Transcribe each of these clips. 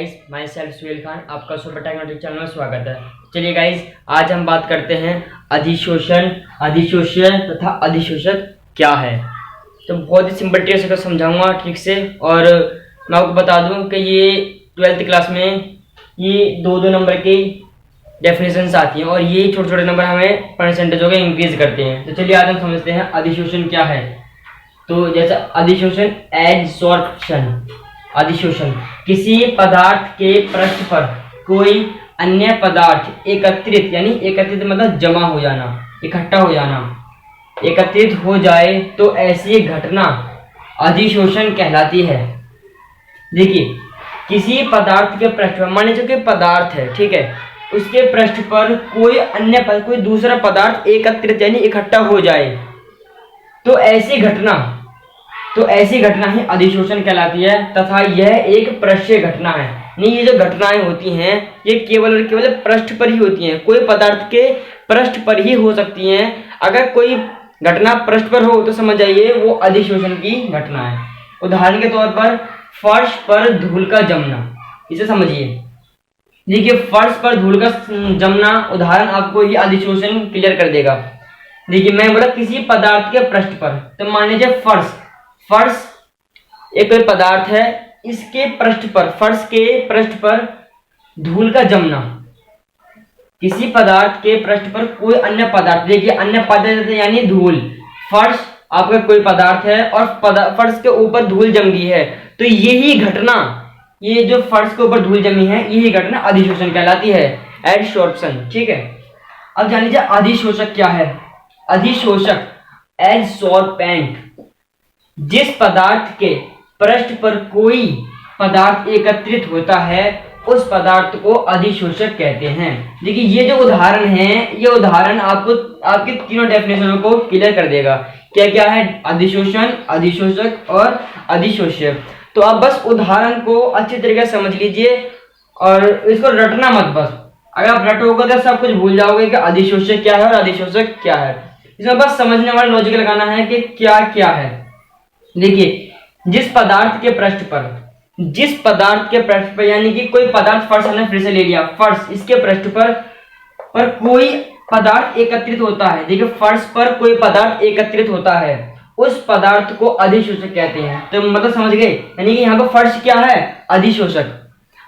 Guys, myself Suhail Khan, आपका super technology channel में स्वागत है। चलिए गाइस, आज हम बात करते हैं अधिशोषण, अधिशोषण तथा अधिशोषक क्या है। तो बहुत ही सिंपल तरीके से समझाऊंगा ठीक से। और मैं आपको बता दूं कि ये 12th क्लास में ये दो नंबर की डेफिनेशंस आती हैं और ये छोटे छोटे नंबर हमें परसेंटेजों के इंक्रीज करते हैं। तो चलिए आज हम समझते हैं अधिशोषण क्या है। तो जैसा अधिशोषण, एडसॉर्प्शन। अधिशोषण किसी पदार्थ के पृष्ठ पर कोई अन्य पदार्थ एकत्रित, यानी एकत्रित मतलब जमा हो जाना, इकट्ठा हो जाना, एकत्रित हो जाए तो ऐसी घटना अधिशोषण कहलाती है। देखिए, किसी पदार्थ के पृष्ठ पर, मान लीजिए कि पदार्थ है, ठीक है, उसके पृष्ठ पर कोई दूसरा पदार्थ एकत्रित यानी इकट्ठा हो जाए तो ऐसी घटना ही अधिशोषण कहलाती है। तथा यह एक पृष्ठीय घटना है। नहीं, ये जो घटनाएं होती हैं ये केवल और केवल पृष्ठ पर ही होती हैं, कोई पदार्थ के पृष्ठ पर ही हो सकती हैं। अगर कोई घटना पृष्ठ पर हो तो समझ जाइए वो अधिशोषण की घटना है। उदाहरण के तौर पर फर्श पर धूल का जमना, इसे समझिए। देखिए, फर्श पर धूल का जमना उदाहरण आपको ये अधिशोषण क्लियर कर देगा। देखिए, मैं बोला किसी पदार्थ के पृष्ठ पर, तो मान लीजिए फर्श एक कोई पदार्थ है, इसके पृष्ठ पर, फर्श के पृष्ठ पर धूल का जमना। किसी पदार्थ के पृष्ठ पर कोई अन्य पदार्थ, देखिए अन्य पदार्थ यानी धूल। फर्श आपका कोई पदार्थ है और फर्श के ऊपर धूल जम गई है, तो यही घटना, ये जो फर्श के ऊपर धूल जमी है, यही घटना अधिशोषण कहलाती है, एडसॉर्प्शन। ठीक है, अब जान लीजिए अधिशोषक क्या है। अधिशोषक, एडसॉर्पेंट, जिस पदार्थ के पृष्ठ पर कोई पदार्थ एकत्रित होता है उस पदार्थ को अधिशोषक कहते हैं। देखिए, ये जो उदाहरण है, ये उदाहरण आपको आपके तीनों डेफिनेशनों को क्लियर कर देगा। क्या क्या है? अधिशोषण, अधिशोषक और अधिशोष्य। तो आप बस उदाहरण को अच्छी तरीके से समझ लीजिए और इसको रटना मत। बस अगर आप रटोगे तो सब कुछ भूल जाओगे कि अधिशोषक क्या है और अधिशोषक क्या है। इसमें बस समझने वाला लॉजिक लगाना है कि क्या क्या है। देखिए, जिस पदार्थ के पृष्ठ पर यानी कि कोई पदार्थ, फर्श हमने फिर से ले लिया, फर्श, इसके पृष्ठ पर कोई पदार्थ एकत्रित होता है। देखिए, फर्श पर कोई पदार्थ एकत्रित होता है, उस पदार्थ को अधिशोषक कहते हैं। तो मतलब समझ गए, यानी कि यहाँ पर फर्श क्या है? अधिशोषक।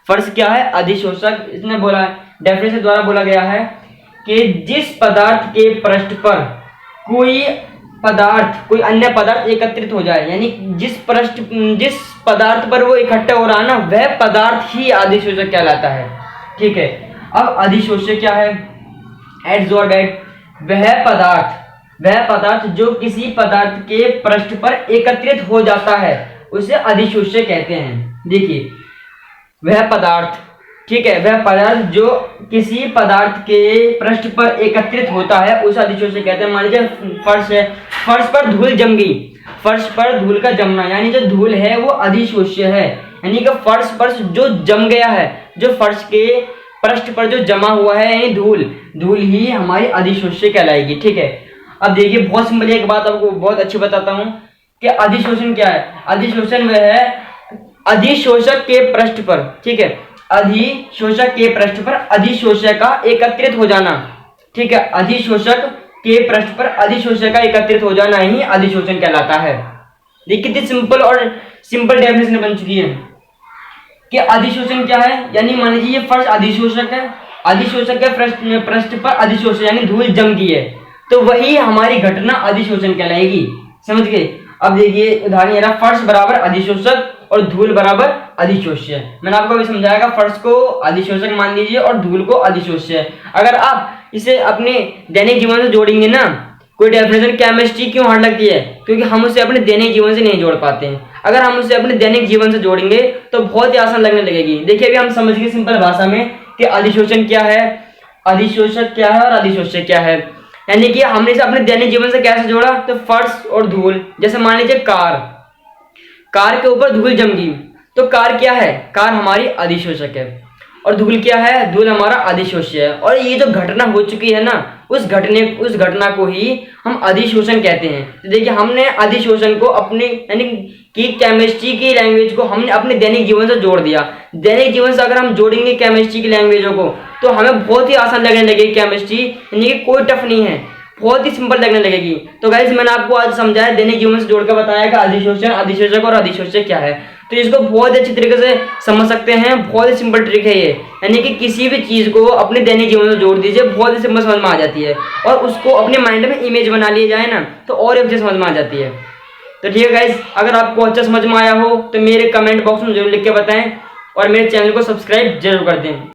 फर्श क्या है? अधिशोषक। इसने बोला, डेफिनेशन द्वारा बोला गया है कि जिस पदार्थ के पृष्ठ पर कोई अन्य पदार्थ एकत्रित हो जाए, यानी जिस पदार्थ पर वो इकट्ठा हो रहा है ना, वह पदार्थ ही अधिशोषक कहलाता है। ठीक है, अब अधिशोष्य क्या है? एडसॉर्बेंट, वह पदार्थ जो किसी पदार्थ के पृष्ठ पर एकत्रित हो जाता है उसे अधिशोष्य कहते हैं। देखिए, वह पदार्थ, ठीक है, वह पदार्थ जो किसी पदार्थ के पृष्ठ पर एकत्रित होता है उसे अधिशोष्य कहते हैं। मान लीजिए फर्श है, फर्श पर धूल जम गई, फर्श पर धूल का जमना, यानी जो धूल है वो अधिशोष्य है। यानी कि फर्श पर जो जम गया है, जो फर्श के पृष्ठ पर जो जमा हुआ है, यानी धूल ही हमारी अधिशोष्य कहलाएगी। ठीक है, अब देखिए, बहुत सिंपल एक बात आपको बहुत अच्छी बताता हूं कि अधिशोषण क्या है। अधिशोषण वह है अधिशोषक के पृष्ठ पर, ठीक है, अधिशोषक के पृष्ठ पर अधिशोष्य का एकत्रित हो जाना। ठीक है, अधिशोषक के पृष्ठ पर अधिशोष्य का एकत्रित हो जाना ही अधिशोषण कहलाता है। देखिए, कितनी सिंपल डेफिनेशन बन चुकी है कि अधिशोषण क्या है। यानी मान लीजिए ये फर्श अधिशोषक है, अधिशोषक के पृष्ठ पर अधिशोषण यानी धूल जम गई है, तो वही हमारी घटना अधिशोषण कहलाएगी। समझ गए? अब देखिए उदाहरण, ये फर्श बराबर अधिशोषक और धूल बराबर अधिशोष्य। मैंने आपको अभी समझाया, फर्श को अधिशोषक मान लीजिए और धूल को अधिशोष्य। अगर आप इसे अपने दैनिक जीवन से जोड़ेंगे ना, कोई डेफिनेशन केमिस्ट्री क्यों हार्ड लगती है? क्योंकि हम उसे अपने दैनिक जीवन से नहीं जोड़ पाते हैं। अगर हम उसे अपने दैनिक जीवन से जोड़ेंगे तो बहुत ही आसान लगने लगेगी। देखिए, अभी हम समझ गए सिंपल भाषा में कि अधिशोषण क्या है, अधिशोषक क्या है और अधिशोष्य क्या है। यानी कि हमने इसे अपने दैनिक जीवन से कैसे जोड़ा? तो फर्श और धूल, जैसे मान लीजिए कार के ऊपर धूल जम गई, तो कार क्या है? कार हमारी अधिशोषक है। और धूल क्या है? धूल हमारा अधिशोष्य है। और ये जो घटना हो चुकी है ना, उस घटना को ही हम अधिशोषण कहते हैं। तो देखिए, हमने अधिशोषण को अपने यानी कि केमिस्ट्री की लैंग्वेज को हमने अपने दैनिक जीवन से जोड़ दिया। दैनिक जीवन से अगर हम जोड़ेंगे केमिस्ट्री की लैंग्वेजों को, तो हमें बहुत ही आसान लगने लगेगी केमिस्ट्री, यानी कि कोई टफ नहीं है, बहुत ही सिंपल लगने लगेगी। तो गाइस, मैंने आपको आज समझाया, दैनिक जीवन से जोड़कर बताया कि अधिशोषण, अधिशोषक और अधिशोष्य क्या है। तो इसको बहुत अच्छी तरीके से समझ सकते हैं, बहुत ही सिंपल ट्रिक है ये। यानी कि किसी भी चीज को अपने दैनिक जीवन से जोड़ दीजिए, बहुत ही सिंपल समझ में आ जाती है। और उसको अपने माइंड में इमेज बना लिया जाए ना, तो और अच्छे समझ में आ जाती है। तो ठीक है गाइस, अगर आपको अच्छा समझ में आया हो तो मेरे कमेंट बॉक्स में जरूर लिख के बताएं और मेरे चैनल को सब्सक्राइब जरूर कर दें।